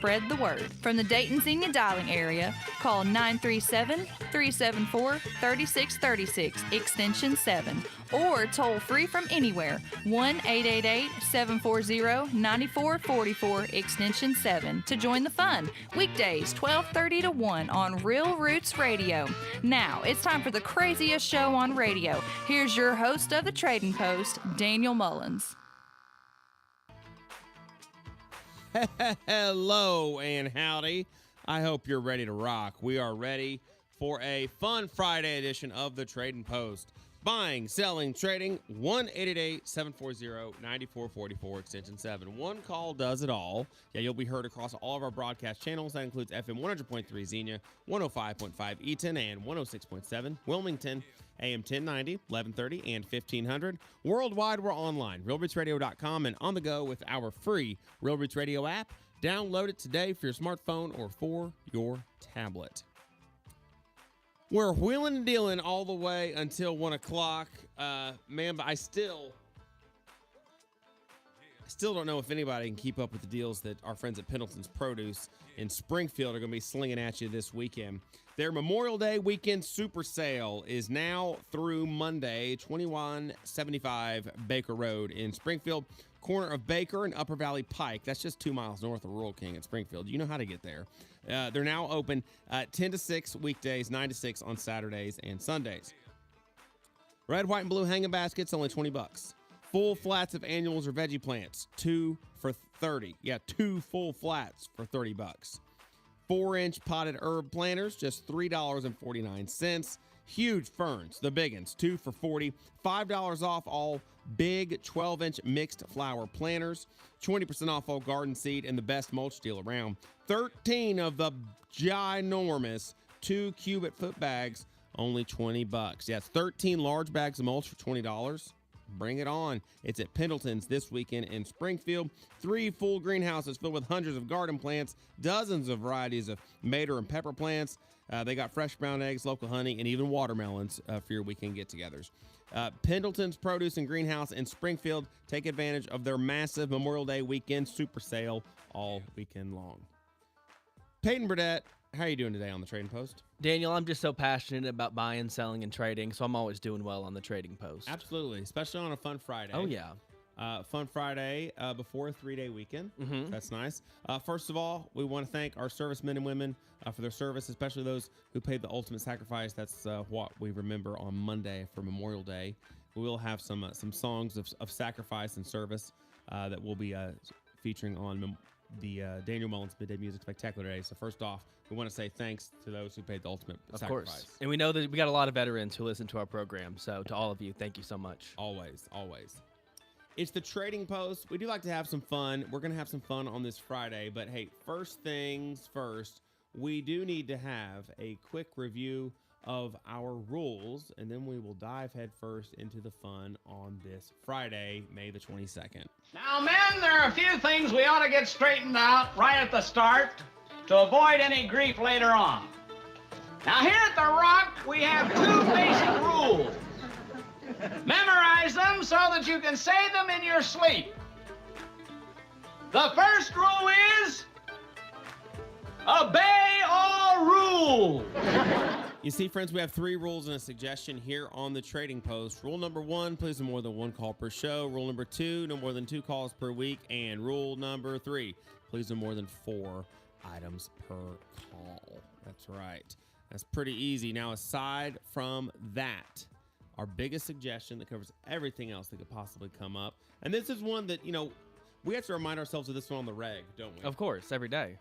Spread the word. From the Dayton Xenia dialing area, call 937-374-3636, extension 7, or toll free from anywhere, 1-888-740-9444, extension 7, to join the fun. Weekdays, 12:30 to 1 on Real Roots Radio. Now, it's time for the craziest show on radio. Here's your host of the Tradin Post, Daniel Mullins. Hello and howdy. I hope you're ready to rock. We are ready for a fun Friday edition of the Tradin Post. Buying, selling, trading, 1-888-740-9444, extension 7. One call does it all. Yeah, you'll be heard across all of our broadcast channels. That includes FM 100.3 Xenia, 105.5 Eaton, and 106.7 Wilmington, AM 1090, 1130, and 1500. Worldwide, we're online, realrootsradio.com, and on the go with our free Real Roots Radio app. Download it today for your smartphone or for your tablet. We're wheeling and dealing all the way until 1 o'clock. Man, but I still don't know if anybody can keep up with the deals that our friends at Pendleton's Produce in Springfield are going to be slinging at you this weekend. Their Memorial Day weekend super sale is now through Monday, 2175 Baker Road in Springfield, corner of Baker and Upper Valley Pike. That's just 2 miles north of Rural King in Springfield. You know how to get there. They're now open 10 to 6 weekdays, 9 to 6 on Saturdays and Sundays. Red, white, and blue hanging baskets, only $20. Full flats of annuals or veggie plants, 2 for $30. Yeah, 2 full flats for $30. 4-inch potted herb planters, just $3.49. Huge ferns, the big ones, 2 for $40. $5 off all big 12-inch mixed flower planters. 20% off all garden seed and the best mulch deal around. 13 of the ginormous 2 cubic foot bags, only $20. Yes, 13 large bags of mulch for $20. Bring it on. It's at Pendleton's this weekend in Springfield. 3 full greenhouses filled with hundreds of garden plants, dozens of varieties of tomato and pepper plants. They got fresh brown eggs, local honey, and even watermelons for your weekend get-togethers. Pendleton's Produce and Greenhouse in Springfield. Take advantage of their massive Memorial Day weekend super sale all weekend long. Peyton Burdett, how are you doing today on the Tradin Post? Daniel, I'm just so passionate about buying, selling, and trading, so I'm always doing well on the Tradin Post. Absolutely, especially on a fun Friday. Oh, yeah. Fun Friday before a 3-day weekend. Mm-hmm. That's nice. First of all, we want to thank our servicemen and women for their service, especially those who paid the ultimate sacrifice. That's what we remember on Monday for Memorial Day. We will have some songs of sacrifice and service that we'll be featuring on the Daniel Mullins Midday Music Spectacular today. So first off, we want to say thanks to those who paid the ultimate sacrifice. Of course. And we know that we got a lot of veterans who listen to our program. So to all of you, thank you so much. Always, always. It's the Tradin Post. We do like to have some fun. We're going to have some fun on this Friday. But hey, first things first, we do need to have a quick review of our rules, and then we will dive headfirst into the fun on this Friday, May the 22nd. Now, men, there are a few things we ought to get straightened out right at the start to avoid any grief later on. Now, here at The Rock, we have 2 basic rules. Memorize them so that you can say them in your sleep. The first rule is obey all rules. You see, friends, we have 3 rules and a suggestion here on the Tradin Post. Rule number 1, please no more than 1 call per show. Rule number 2, no more than 2 calls per week. And rule number 3, please no more than 4 items per call. That's right. That's pretty easy. Now, aside from that, our biggest suggestion that covers everything else that could possibly come up. And this is one that, we have to remind ourselves of this one on the reg, don't we? Of course, every day.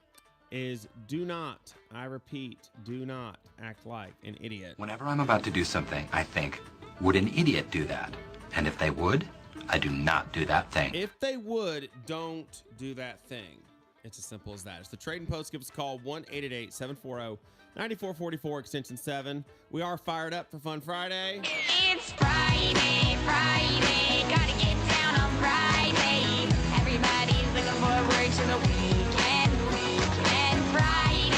Is do not, I repeat, do not act like an idiot. Whenever I'm about to do something, I think, would an idiot do that? And if they would, I do not do that thing. If they would, don't do that thing. It's as simple as that. It's the Tradin Post. Give us a call, 1-888-740-9444, extension 7. We are fired up for Fun Friday. It's Friday, Friday. Gotta get down on Friday. Everybody's looking forward to the weekend Friday.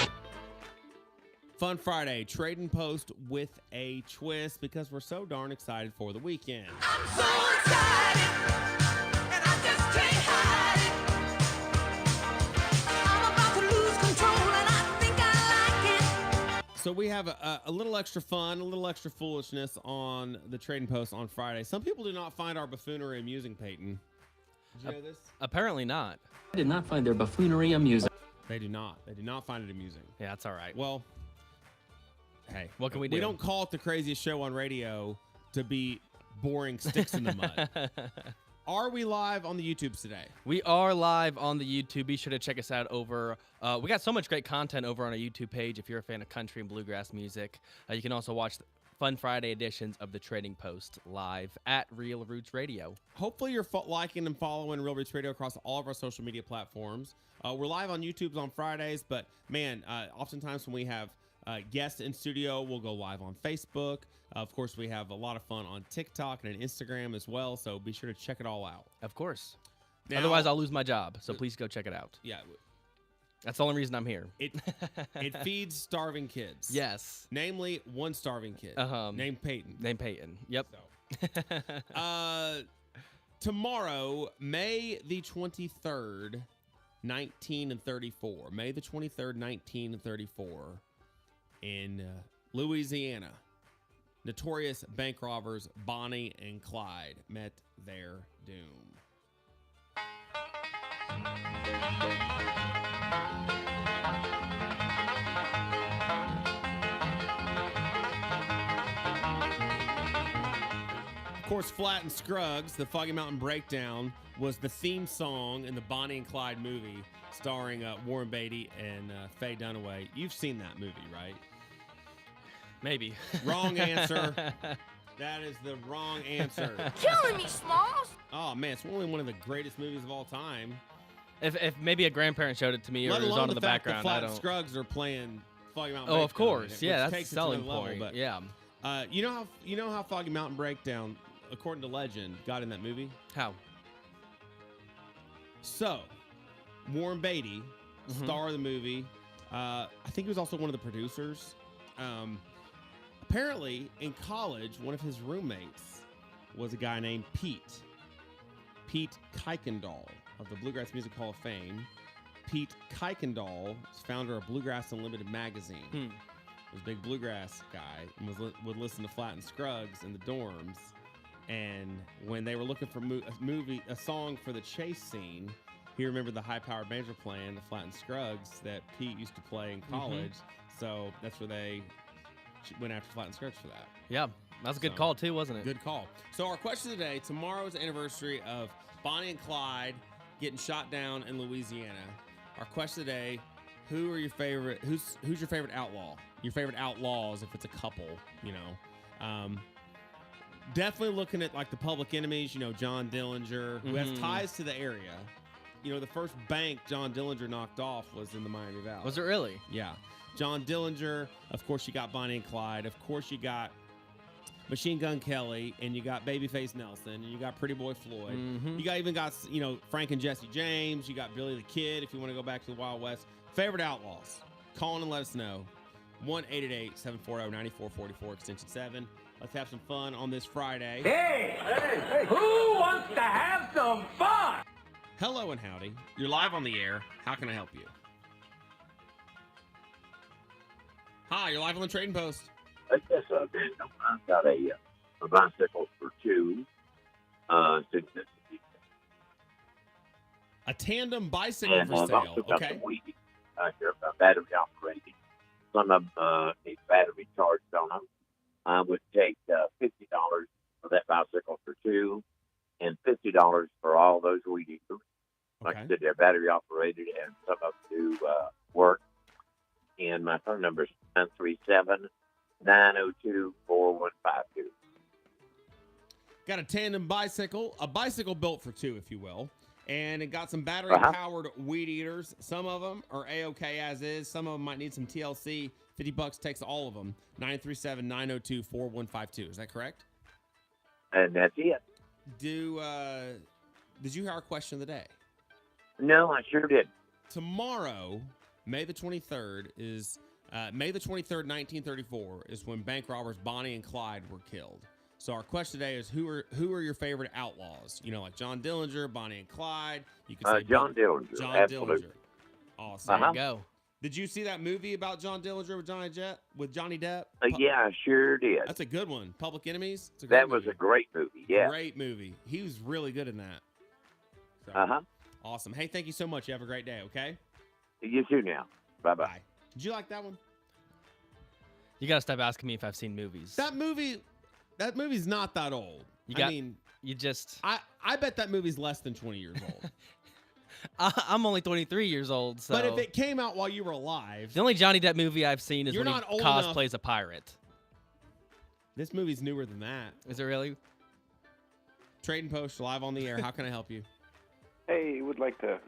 Fun Friday, Tradin Post with a twist because we're so darn excited for the weekend. I'm so excited, and I just can't hide it. I'm about to lose So we have a little extra fun, a little extra foolishness on the Trading Post on Friday. Some people do not find our buffoonery amusing, Peyton. Did you know this? Apparently not. I did not find their buffoonery amusing. They do not. They do not find it amusing. Yeah, that's all right. Well, hey. What can we do? We don't call it the craziest show on radio to be boring sticks in the mud. Are we live on the YouTubes today? We are live on the YouTube. Be sure to check us out over. We got so much great content over on our YouTube page. If you're a fan of country and bluegrass music, you can also watch Fun Friday editions of the Trading Post live at Real Roots Radio. Hopefully you're liking and following Real Roots Radio across all of our social media platforms. We're live on YouTube on Fridays, but man, oftentimes when we have guests in studio, we'll go live on Facebook. Of course, we have a lot of fun on TikTok and Instagram as well, so be sure to check it all out. Of course. Now, Otherwise, I'll lose my job, so please go check it out. Yeah. That's the only reason I'm here. It feeds starving kids. Yes. Namely, one starving kid named Peyton. Named Peyton. Yep. So. Tomorrow, May the 23rd, 1934. May the 23rd, 1934. In Louisiana, notorious bank robbers Bonnie and Clyde met their doom. Of course, Flat and Scruggs, the Foggy Mountain Breakdown, was the theme song in the Bonnie and Clyde movie starring Warren Beatty and Faye Dunaway. You've seen that movie, right? Maybe. Wrong answer. That is the wrong answer. Killing me, Smalls. Oh, man, it's only one of the greatest movies of all time. If maybe a grandparent showed it to me or Let it was alone on in the the fact background, that I Flat don't. Scruggs are playing Foggy Mountain Oh, Breakdown. of course. in it, Yeah, which that's takes the it to selling another level, point. but, Yeah. you know how Foggy Mountain Breakdown, according to legend, got in that movie? How? So, Warren Beatty, star of the movie, I think he was also one of the producers. Apparently, in college, one of his roommates was a guy named Pete Kuykendall of the Bluegrass Music Hall of Fame. Pete Kuykendall is founder of Bluegrass Unlimited magazine. Was a big bluegrass guy and would listen to Flat and Scruggs in the dorms. And when they were looking for a song for the chase scene, he remembered the high-powered banjo playing, the Flat and Scruggs, that Pete used to play in college. So that's where they went after Flat and Scruggs for that. Yeah. That was a good call, too, wasn't it? Good call. So our question today, tomorrow's anniversary of Bonnie and Clyde getting shot down in Louisiana. Our question today, who's your favorite outlaw? Your favorite outlaws, if it's a couple, you know. Definitely looking at like the public enemies, you know, John Dillinger, who has ties to the area. You know, the first bank John Dillinger knocked off was in the Miami Valley. Was it really? Yeah. John Dillinger, of course you got Bonnie and Clyde, of course you got Machine Gun Kelly, and you got Babyface Nelson, and you got Pretty Boy Floyd. You even got, you know, Frank and Jesse James. You got Billy the Kid, if you want to go back to the Wild West. Favorite outlaws? Call in and let us know. 1-888-740-9444, extension 7. Let's have some fun on this Friday. Hey, who wants to have some fun? Hello and howdy. You're live on the air. How can I help you? Hi, you're live on the Trading Post. Yes, Daniel. I've got a bicycle for two. A tandem bicycle And for I've sale. also got Okay. some weed here, battery operated. Some of them need battery charged on them. I would take $50 for that bicycle for two, and $50 for all those weed eaters. Like I said, they're battery operated, and some of them do work. And my phone number is 937-902-4152. Got a tandem bicycle, a bicycle built for two, if you will. And it got some battery-powered weed eaters. Some of them are A-OK as is. Some of them might need some TLC. $50 takes all of them. 937-902-4152. Is that correct? And that's it. Did you hear our question of the day? No, I sure did. Tomorrow, May the 23rd, is May the 23rd, 1934, is when bank robbers Bonnie and Clyde were killed. So our question today is who are your favorite outlaws? You know, like John Dillinger, Bonnie and Clyde. You could say John Dillinger. John Absolutely. Dillinger. Awesome. There you go. Did you see that movie about John Dillinger with Johnny Depp? Yeah, I sure did. That's a good one. Public Enemies. It's a great That was movie. a great movie. Yeah. Great movie. He was really good in that. So, awesome. Hey, thank you so much. You have a great day. Okay. You too now. Bye-bye. Bye. Did you like that one? You gotta stop asking me if I've seen movies. That movie's not that old. I bet that movie's less than 20 years old. I'm only 23 years old, so. But if it came out while you were alive, the only Johnny Depp movie I've seen is when he not old cosplays a pirate. This movie's newer than that. Is it really? Tradin Post live on the air. How can I help you? Hey, would like to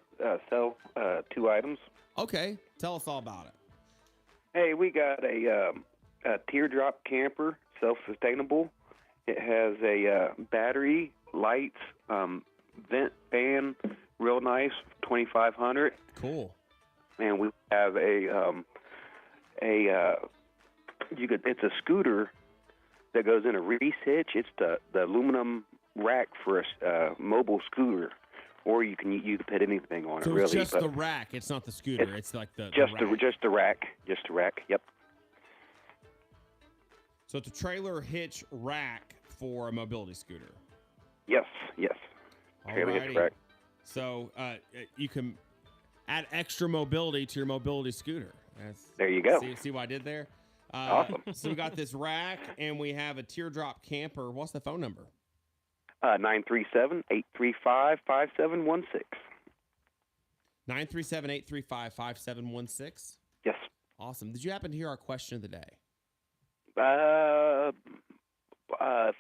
sell 2 items. Okay, tell us all about it. Hey, we got a teardrop camper, self-sustainable. It has a battery, lights, vent fan, real nice, 2,500. Cool. And we have it's a scooter that goes in a reese hitch. It's the aluminum rack for a mobile scooter, or you can put anything on it. Really, it's just the rack. It's not the scooter. It's like the just rack. just the rack. Just the rack. Yep. So it's a trailer hitch rack for a mobility scooter. Yes. Trailer hitch rack. So you can add extra mobility to your mobility scooter. There you go. See what I did there? Awesome. So we got this rack, and we have a teardrop camper. What's the phone number? 937-835-5716. 937-835-5716? Yes. Awesome. Did you happen to hear our question of the day?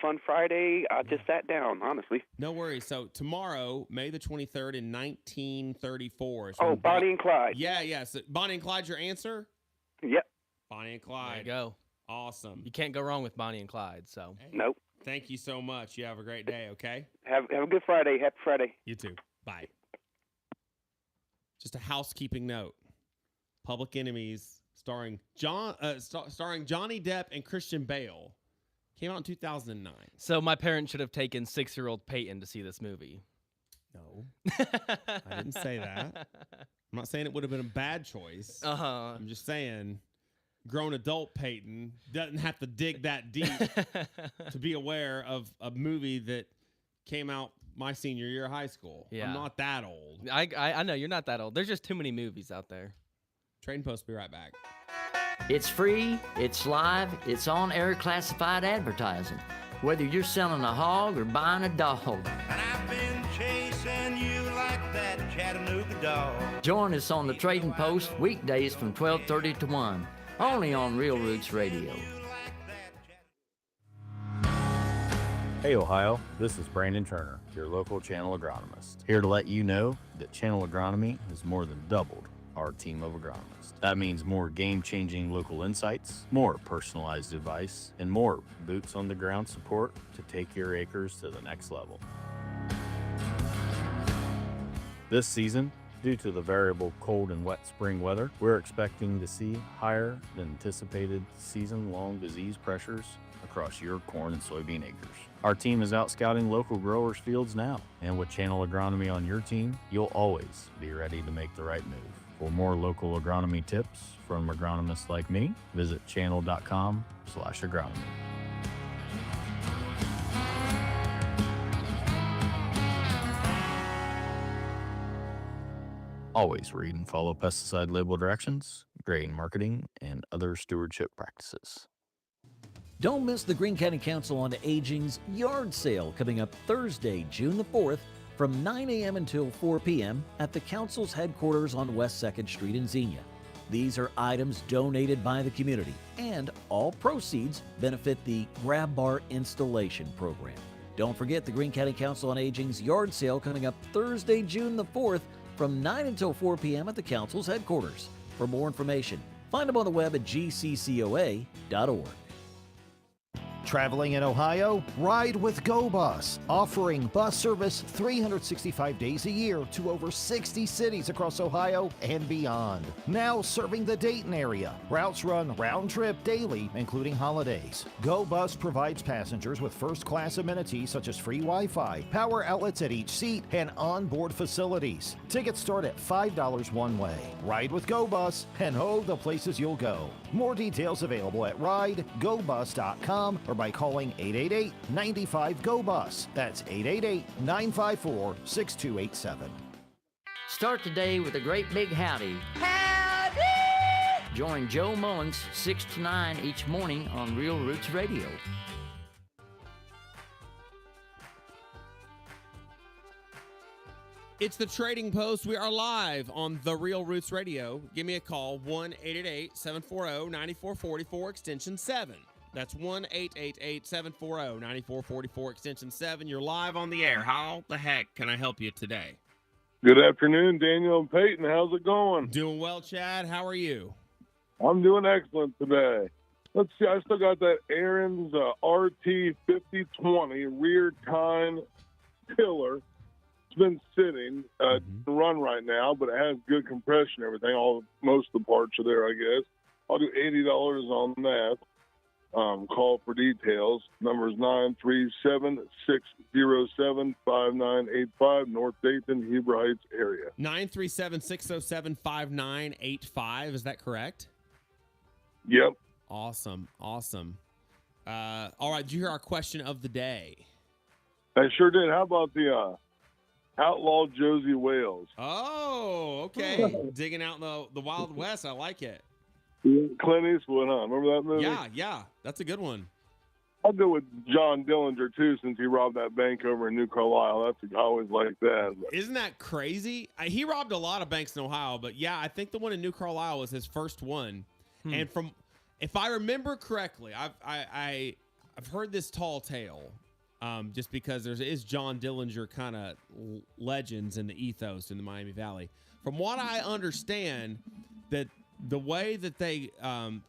Fun Friday. I just sat down, honestly. No worries. So tomorrow, May the 23rd in 1934. Is Oh, Bonnie and Clyde. Yeah. So Bonnie and Clyde's your answer? Yep. Bonnie and Clyde. There you go. Awesome. You can't go wrong with Bonnie and Clyde. So. Hey, nope. Thank you so much. You have a great day, okay? Have a good Friday. Happy Friday. You too. Bye. Just a housekeeping note. Public Enemies, starring Johnny Depp and Christian Bale, came out in 2009. So my parents should have taken 6-year-old Peyton to see this movie. No. I didn't say that. I'm not saying it would have been a bad choice. I'm just saying grown adult Peyton doesn't have to dig that deep to be aware of a movie that came out my senior year of high school. Yeah. I'm not that old. I know you're not that old. There's just too many movies out there. Tradin Post, be right back. It's free, it's live, it's on-air classified advertising. Whether you're selling a hog or buying a dog. And I've been chasing you like that Chattanooga dog. Join us on the Tradin Post weekdays from 12:30 to 1, only on Real Roots Radio. Hey Ohio, this is Brandon Turner, your local channel agronomist, here to let you know that Channel Agronomy has more than doubled our team of agronomists. That means more game-changing local insights, more personalized advice, and more boots-on-the-ground support to take your acres to the next level. This season, due to the variable cold and wet spring weather, we're expecting to see higher than anticipated season-long disease pressures across your corn and soybean acres. Our team is out scouting local growers' fields now, and with Channel Agronomy on your team, you'll always be ready to make the right move. For more local agronomy tips from agronomists like me, visit channel.com/agronomy. Always read and follow pesticide label directions, grain marketing, and other stewardship practices. Don't miss the Greene County Council on Aging's yard sale coming up Thursday, June the 4th from 9 a.m. until 4 p.m. at the Council's headquarters on West 2nd Street in Xenia. These are items donated by the community, and all proceeds benefit the Grab Bar Installation Program. Don't forget the Greene County Council on Aging's yard sale coming up Thursday, June the 4th from 9 until 4 p.m. at the Council's headquarters. For more information, find them on the web at gccoa.org. Traveling in Ohio? Ride with Go Bus, offering bus service 365 days a year to over 60 cities across Ohio and beyond. Now serving the Dayton area. Routes run round trip daily, including holidays. Go Bus provides passengers with first-class amenities such as free Wi-Fi, power outlets at each seat, and onboard facilities. Tickets start at $5 one way. Ride with Go Bus, and oh, the places you'll go. More details available at ridegobus.com or by calling 888-95-GO-BUS. That's 888-954-6287. Start the day with a great big howdy. Howdy! Join Joe Mullins 6 to 9 each morning on Real Roots Radio. It's the Trading Post. We are live on The Real Roots Radio. Give me a call, 1-888-740-9444, extension 7. That's 1-888-740-9444, extension 7. You're live on the air. How the heck can I help you today? Good afternoon, Daniel and Peyton. How's it going? Doing well, Chad. How are you? I'm doing excellent today. Let's see. I still got that Aaron's RT 5020 rear tine tiller. It's been sitting, run right now, but it has good compression and everything. Most of the parts are there, I guess. I'll do $80 on that. Call for details. Number is 937-607-5985, North Dayton, Heber Heights area. 937-607-5985. Is that correct? Yep. Awesome. All right. Did you hear our question of the day? I sure did. How about the Outlaw Josie Wales? Oh, okay. Digging out in the Wild West. I like it. Clint Eastwood, huh? Remember that movie? Yeah. That's a good one. I'll go with John Dillinger, too, since he robbed that bank over in New Carlisle. I always like that. Isn't that crazy? He robbed a lot of banks in Ohio, but yeah, I think the one in New Carlisle was his first one. And if I remember correctly, I've heard this tall tale. Just because there is John Dillinger kind of legends in the ethos in the Miami Valley. From what I understand, that the way that they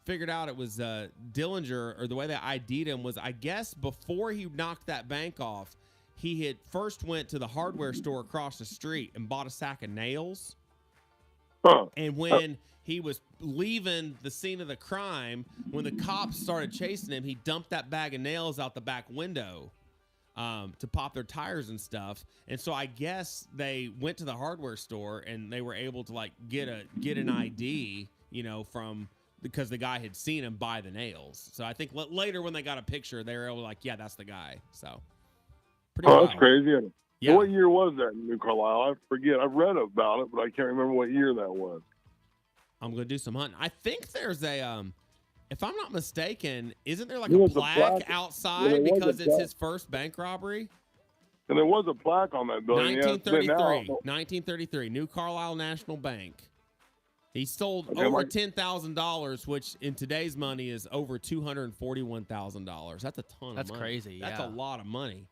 figured out it was Dillinger, or the way they ID'd him, was, I guess, before he knocked that bank off, he had first went to the hardware store across the street and bought a sack of nails. And when he was leaving the scene of the crime, when the cops started chasing him, he dumped that bag of nails out the back window. To pop their tires and stuff. And so I guess they went to the hardware store and they were able to get an ID, because the guy had seen him buy the nails. So I think later when they got a picture, they were able to yeah, that's the guy. So pretty wild. That's crazy. Yeah. What year was that in New Carlisle? I forget. I've read about it, but I can't remember what year that was. I'm going to do some hunting. I think there's a, if I'm not mistaken, isn't there a plaque outside because it's his first bank robbery? And there was a plaque on that building. 1933, New Carlisle National Bank. He stole over $10,000, which in today's money is over $241,000. That's a ton of money. That's crazy. That's yeah. a lot of money.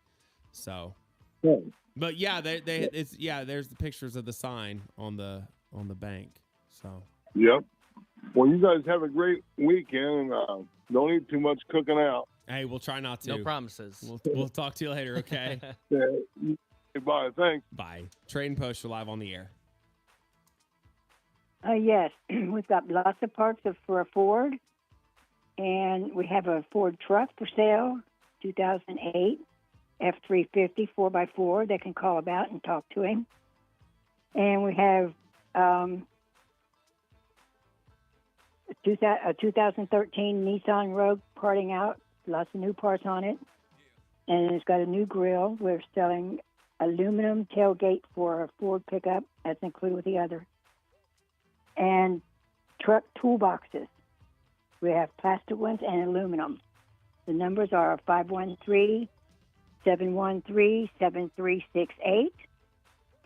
So, yeah. But yeah, there's the pictures of the sign on the bank. So. Yep. Well, you guys have a great weekend, and don't eat too much cooking out. Hey, we'll try not to. No promises. We'll talk to you later, okay? Yeah. Bye. Thanks. Bye. Trading Post, you're live on the air. Yes, we've got lots of parts for a Ford, and we have a Ford truck for sale, 2008 F-350 4x4. They can call about and talk to him. And we have a 2013 Nissan Rogue parting out, lots of new parts on it. And it's got a new grill. We're selling aluminum tailgate for a Ford pickup. That's included with the other. And truck toolboxes. We have plastic ones and aluminum. The numbers are 513-713-7368,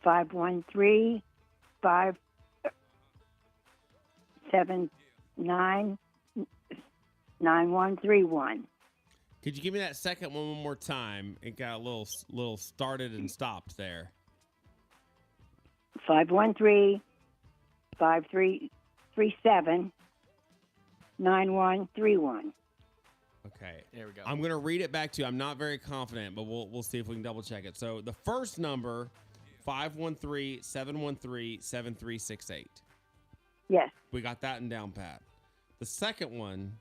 513-579-9131. Could you give me that second one more time? It got a little started and stopped there. 513-5337-9131. Okay. There we go. I'm gonna read it back to you. I'm not very confident, but we'll see if we can double check it. So the first number, 513-713-7368. Yes. We got that in down pat. The second one,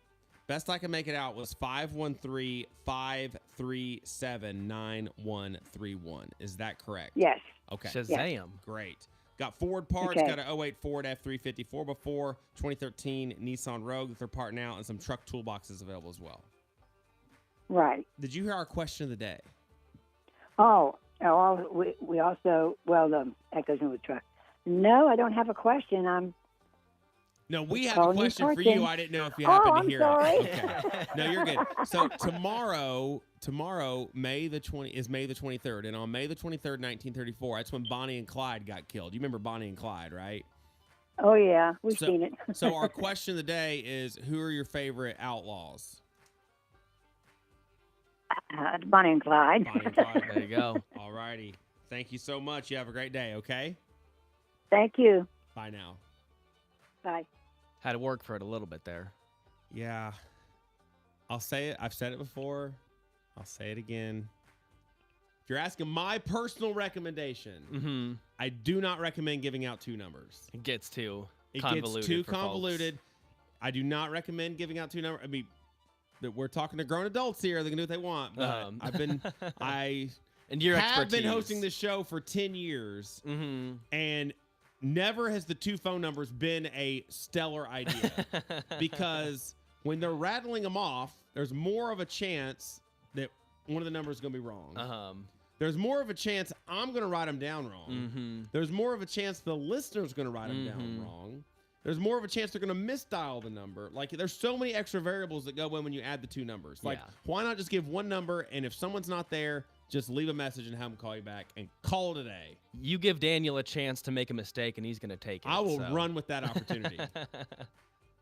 best I can make it out, was 513-537-9131. Is that correct? Yes. Okay. Shazam. Great. Got Ford parts, Okay. got an 08 Ford F350 4x4, 2013 Nissan Rogue that they're parting out, and some truck toolboxes available as well. Right. Did you hear our question of the day? We also, that goes in with truck. No, I don't have a question. No, we have a calling you question for fortune. you. I didn't know if you happened to I'm hear sorry. it. Okay. No, you're good. So tomorrow, May the 23rd, and on May the 23rd, 1934, that's when Bonnie and Clyde got killed. You remember Bonnie and Clyde, right? Oh, yeah. We've seen it. So our question of the day is, who are your favorite outlaws? Bonnie and Clyde. Bonnie and Clyde. There you go. All righty. Thank you so much. You have a great day, okay? Thank you. Bye now. Bye. Had to work for it a little bit there. Yeah. I'll say it. I've said it before. I'll say it again. If you're asking my personal recommendation, I do not recommend giving out two numbers. It gets too It convoluted. gets too for folks. convoluted. I do not recommend giving out two numbers. I mean, we're talking to grown adults here. They can do what they want. But and your have been expertise. hosting this show for 10 years, and never has the two phone numbers been a stellar idea because when they're rattling them off, there's more of a chance that one of the numbers is going to be wrong. There's more of a chance I'm going to write them down wrong. There's more of a chance the listener's going to write them down wrong. There's more of a chance they're going to misdial the number. Like, there's so many extra variables that go in when you add the two numbers. Like, why not just give one number, and if someone's not there, just leave a message and have them call you back and call it a day. You give Daniel a chance to make a mistake, and he's going to take it. I will run with that opportunity.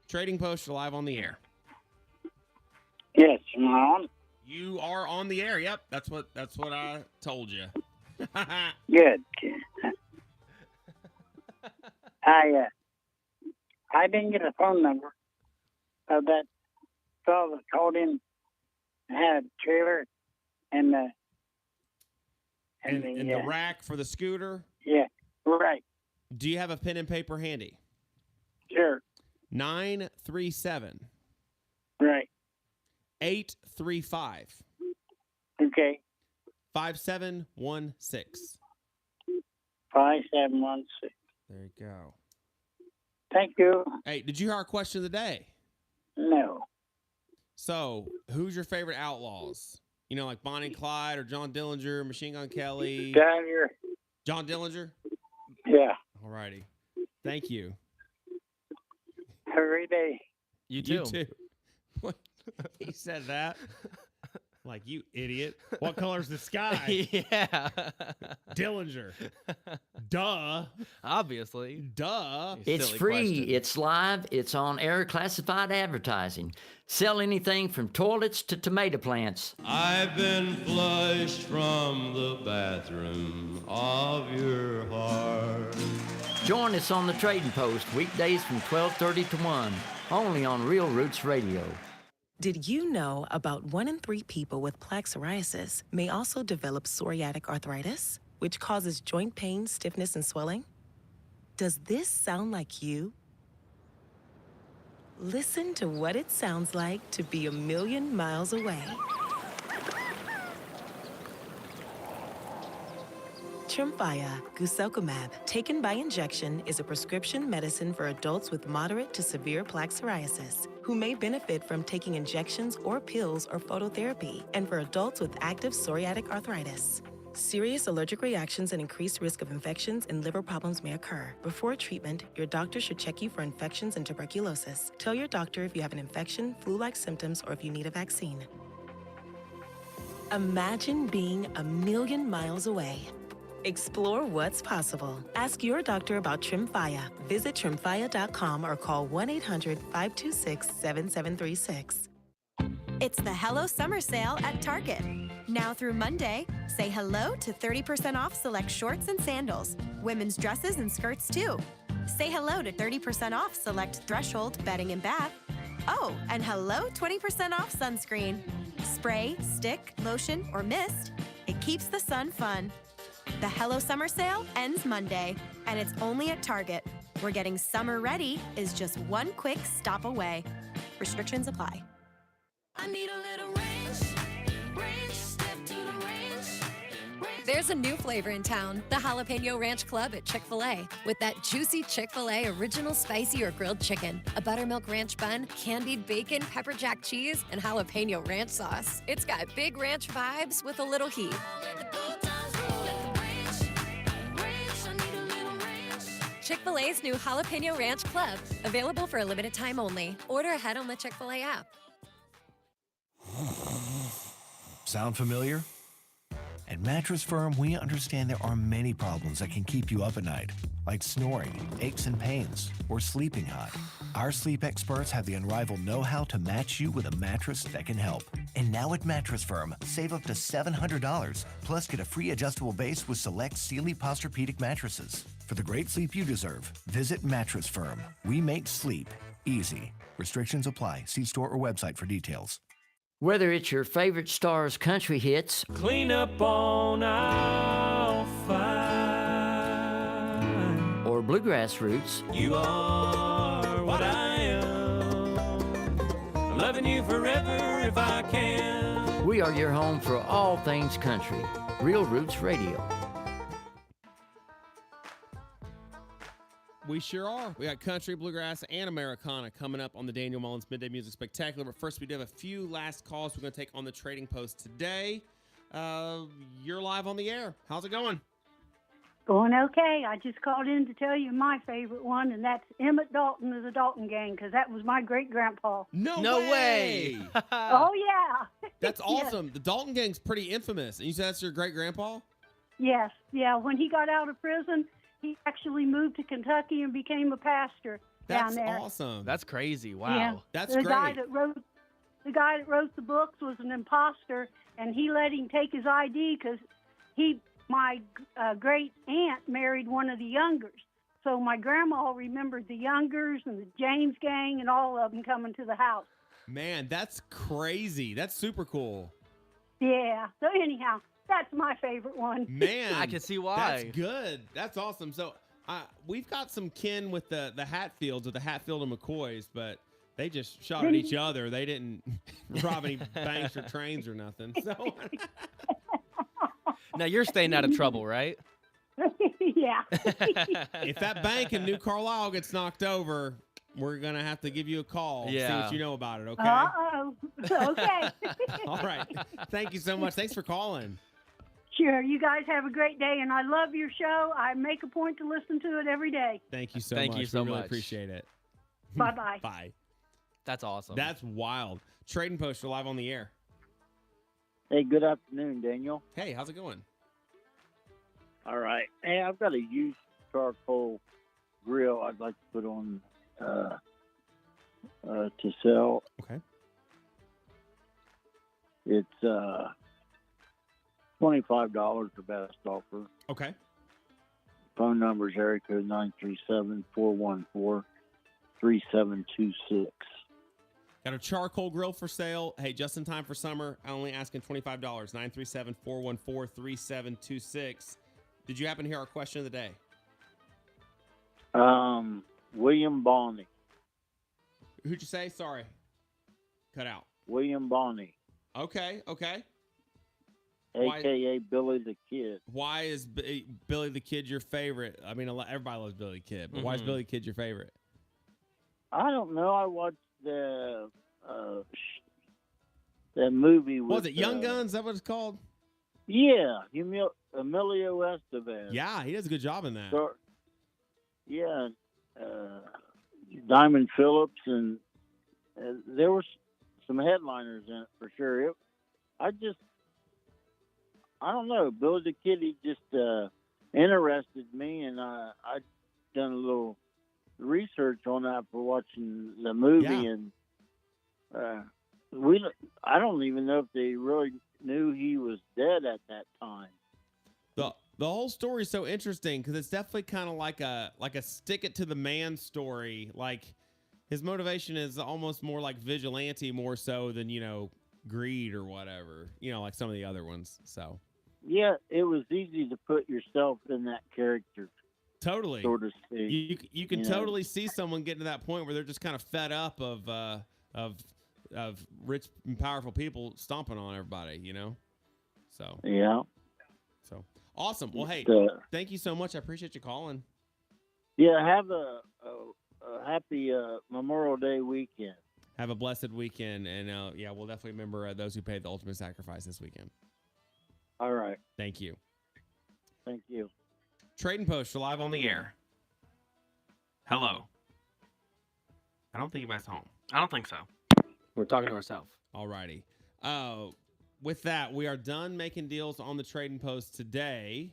Trading Post, you're live on the air. Yes, am I on? You are on the air. Yep, that's what I told you. Good. I didn't get a phone number of that fellow that called in and had a trailer and the the rack for the scooter? Yeah, right. Do you have a pen and paper handy? Sure. 937. Right. 835. Okay. 5716. 5716. There you go. Thank you. Hey, did you hear our question of the day? No. So, who's your favorite outlaws? You know, like Bonnie and Clyde or John Dillinger, Machine Gun Kelly. Dillinger. John Dillinger? Yeah. All righty. Thank you. Have a great day. You too. You too. What? He said that. Like, you idiot. What color's the sky? Yeah. Dillinger. Duh. Obviously. Duh. It's Silly free, question. it's live, it's on air classified advertising. Sell anything from toilets to tomato plants. I've been flushed from the bathroom of your heart. Join us on the Tradin Post weekdays from 12:30 to 1, only on Real Roots Radio. Did you know about 1 in 3 people with plaque psoriasis may also develop psoriatic arthritis, which causes joint pain, stiffness, and swelling? Does this sound like you? Listen to what it sounds like to be a million miles away. Tremfya guselkumab, taken by injection, is a prescription medicine for adults with moderate to severe plaque psoriasis who may benefit from taking injections or pills or phototherapy, and for adults with active psoriatic arthritis. Serious allergic reactions and increased risk of infections and liver problems may occur. Before treatment, your doctor should check you for infections and tuberculosis. Tell your doctor if you have an infection, flu-like symptoms, or if you need a vaccine. Imagine being a million miles away. Explore what's possible. Ask your doctor about Tremfya. Visit tremfya.com or call 1-800-526-7736. It's the Hello Summer Sale at Target. Now through Monday, say hello to 30% off select shorts and sandals, women's dresses and skirts too. Say hello to 30% off select Threshold bedding and bath, Oh, and hello, 20% off sunscreen. Spray, stick, lotion, or mist, it keeps the sun fun. The Hello Summer Sale ends Monday, and it's only at Target, where getting summer ready is just one quick stop away. Restrictions apply. I need a little ranch, step to the ranch. There's a new flavor in town, the Jalapeno Ranch Club at Chick-fil-A. With that juicy Chick-fil-A original spicy or grilled chicken, a buttermilk ranch bun, candied bacon, pepper jack cheese, and jalapeno ranch sauce. It's got big ranch vibes with a little heat. Chick-fil-A's new Jalapeno Ranch Club, available for a limited time only. Order ahead on the Chick-fil-A app. Sound familiar? At Mattress Firm, we understand there are many problems that can keep you up at night, like snoring, aches and pains, or sleeping hot. Our sleep experts have the unrivaled know-how to match you with a mattress that can help. And now at Mattress Firm, save up to $700, plus get a free adjustable base with select Sealy Posturepedic mattresses. For the great sleep you deserve, visit Mattress Firm. We make sleep easy. Restrictions apply. See store or website for details. Whether it's your favorite stars' country hits, Clean up on aisle 5. or bluegrass roots, You are what I am. I'm loving you forever if I can. we are your home for all things country. Real Roots Radio. We sure are. We got country, bluegrass, and Americana coming up on the Daniel Mullins Midday Music Spectacular. But first, we do have a few last calls we're going to take on the Trading Post today. You're live on the air. How's it going? Going okay. I just called in to tell you my favorite one, and that's Emmett Dalton of the Dalton Gang, because that was my great-grandpa. No way! Oh, yeah. That's awesome. The Dalton Gang's pretty infamous. And you said that's your great-grandpa? Yes. Yeah. When he got out of prison, he actually moved to Kentucky and became a pastor down there. That's awesome. That's crazy. Wow. Yeah. That's the great. Guy that wrote the books was an imposter, and he let him take his ID because my great aunt married one of the Youngers. So my grandma remembered the Youngers and the James Gang and all of them coming to the house. Man, that's crazy. That's super cool. Yeah. So anyhow, that's my favorite one. Man, I can see why. That's good. That's awesome. So we've got some kin with the Hatfields, with the Hatfield and McCoys, but they just shot at each other. They didn't rob any banks or trains or nothing. So Now you're staying out of trouble, right? Yeah. if that bank in New Carlisle gets knocked over, we're going to have to give you a call. See Yeah. what you know about it, okay? Uh-oh. Okay. All right. Thank you so much. Thanks for calling. Sure. You guys have a great day, and I love your show. I make a point to listen to it every day. Thank you so Thank much. you so we really much. appreciate it. Bye-bye. Bye. That's awesome. That's wild. Trading Post, you're live on the air. Hey, good afternoon, Daniel. Hey, how's it going? All right. Hey, I've got a used charcoal grill I'd like to put on to sell. Okay. It's $25 the best offer. Okay. Phone number is area code 937-414-3726. Got a charcoal grill for sale. Hey, just in time for summer. I'm only asking $25. 937-414-3726. Did you happen to hear our question of the day? William Bonney. Who'd you say? Sorry. Cut out. William Bonney, Okay. a.k.a. Billy the Kid. Why is Billy the Kid your favorite? I mean, everybody loves Billy the Kid, but why is Billy the Kid your favorite? I don't know. I watched the movie with... Was it Young Guns? Is that what it's called? Yeah, Emilio Estevez. Yeah, he does a good job in that. Yeah, Diamond Phillips, and there was some headliners in it for sure. I don't know. Billy the Kid, he just interested me, and I done a little research on that for watching the movie, and I don't even know if they really knew he was dead at that time. The whole story is so interesting because it's definitely kind of like a stick it to the man story. Like His motivation is almost more like vigilante, more so than, greed or whatever, like some of the other ones. So, Yeah, it was easy to put yourself in that character. totally. So to speak. You can totally see someone getting to that point where they're just kind of fed up of rich and powerful people stomping on everybody, So, Yeah. So, awesome. Well, hey, thank you so much. I appreciate you calling. Yeah, have a happy Memorial Day weekend. Have a blessed weekend. And, we'll definitely remember those who paid the ultimate sacrifice this weekend. All right. Thank you. Thank you. Tradin Post, you're live on the air. Hello. I don't think you guys home. I don't think so. We're talking to ourselves. All righty. With that, we are done making deals on the Tradin Post today.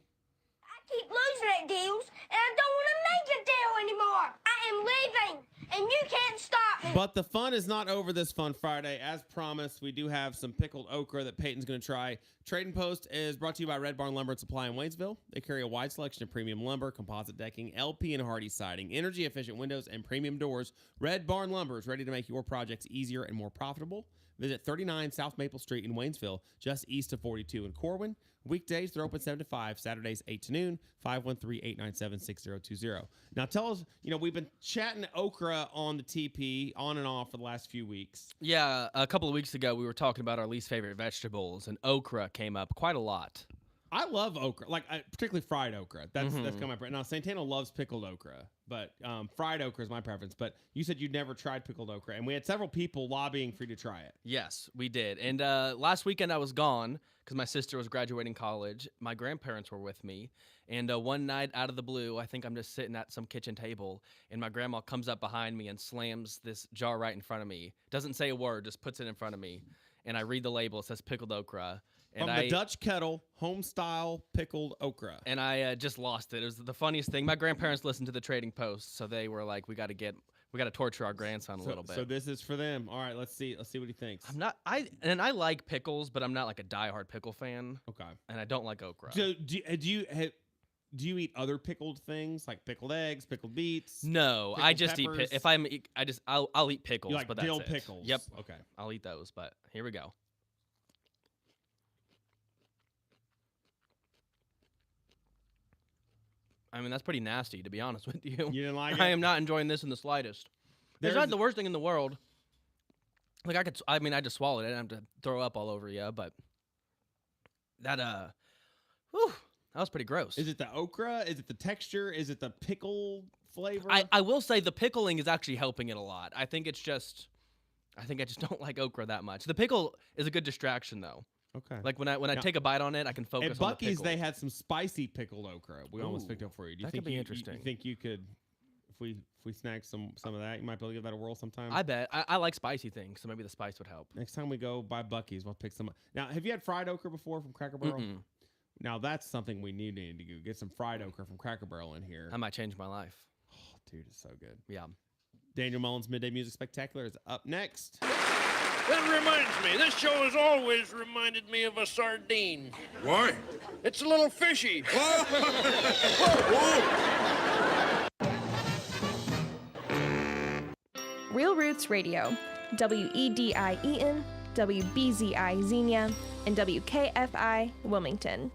I keep losing at deals, and I don't want to make a deal anymore. I am leaving, and you can't stop me. But the fun is not over this Fun Friday. As promised, we do have some pickled okra that Peyton's going to try. Tradin Post is brought to you by Red Barn Lumber and Supply in Waynesville. They carry a wide selection of premium lumber, composite decking, LP and Hardy siding, energy-efficient windows, and premium doors. Red Barn Lumber is ready to make your projects easier and more profitable. Visit 39 South Maple Street in Waynesville, just east of 42 in Corwin. Weekdays, they're open 7 to 5. Saturdays, 8 to noon, 513-897-6020. Now, tell us, we've been chatting okra on the TP on and off for the last few weeks. Yeah, a couple of weeks ago, we were talking about our least favorite vegetables, and okra came up quite a lot. I love okra, particularly fried okra. That's coming up right now. Santana loves pickled okra, but fried okra is my preference. But you said you'd never tried pickled okra, and we had several people lobbying for you to try it. Yes, we did. And last weekend I was gone because my sister was graduating college. My grandparents were with me. And one night out of the blue, I think I'm just sitting at some kitchen table, and my grandma comes up behind me and slams this jar right in front of me. Doesn't say a word, just puts it in front of me. And I read the label. It says pickled okra. And From the Dutch kettle, home-style pickled okra. And I just lost it. It was the funniest thing. My grandparents listened to the Trading Post, so they were like, we got to torture our grandson a little bit. So this is for them. All right, let's see what he thinks. I like pickles, but I'm not like a diehard pickle fan. Okay. And I don't like okra. So do you eat other pickled things like pickled eggs, pickled beets? No, I just peppers? I'll eat pickles, You like but that's dill it. pickles? Yep. Okay. I'll eat those, but here we go. I mean, that's pretty nasty, to be honest with you. You didn't like it? I am not enjoying this in the slightest. It's not the worst thing in the world. Like, I just swallowed it. I didn't have to throw up all over you, but that was pretty gross. Is it the okra? Is it the texture? Is it the pickle flavor? I will say the pickling is actually helping it a lot. I think I just don't like okra that much. The pickle is a good distraction, though. Okay. Like when I take a bite on it, I can focus at on the Buc-ee's, pickle. they had some spicy pickled okra. We almost picked up for you. Do you that think could be you interesting. You think you could, if we snagged some of that, you might be able to give that a whirl sometime? I bet. I like spicy things, so maybe the spice would help. Next time we go by Buc-ee's, we'll pick some up. Now, have you had fried okra before from Cracker Barrel? Mm-mm. Now, that's something we need to do. Get some fried okra from Cracker Barrel in here. I might change my life. Oh, dude, it's so good. Yeah. Daniel Mullins' Midday Music Spectacular is up next. That reminds me, this show has always reminded me of a sardine. Why? It's a little fishy. Real Roots Radio, WEDIEN, WBZI Xenia, and WKFI Wilmington.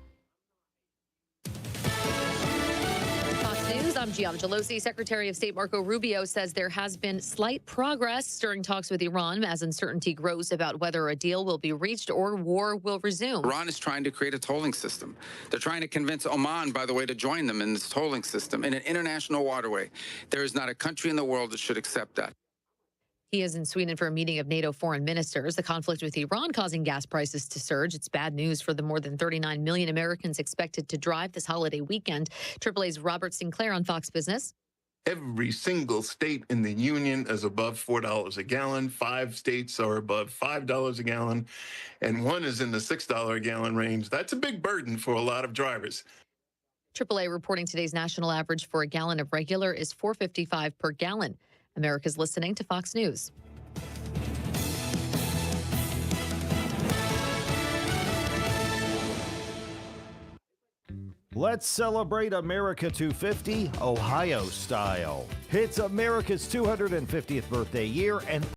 Fox News, I'm Gianna Gelosi. Secretary of State Marco Rubio says there has been slight progress during talks with Iran as uncertainty grows about whether a deal will be reached or war will resume. Iran is trying to create a tolling system. They're trying to convince Oman, by the way, to join them in this tolling system in an international waterway. There is not a country in the world that should accept that. He is in Sweden for a meeting of NATO foreign ministers. The conflict with Iran causing gas prices to surge. It's bad news for the more than 39 million Americans expected to drive this holiday weekend. AAA's Robert Sinclair on Fox Business. Every single state in the union is above $4 a gallon. 5 states are above $5 a gallon, and 1 is in the $6 a gallon range. That's a big burden for a lot of drivers. AAA reporting today's national average for a gallon of regular is $4.55 per gallon. America's listening to Fox News. Let's celebrate America 250 Ohio style. It's America's 250th birthday year, and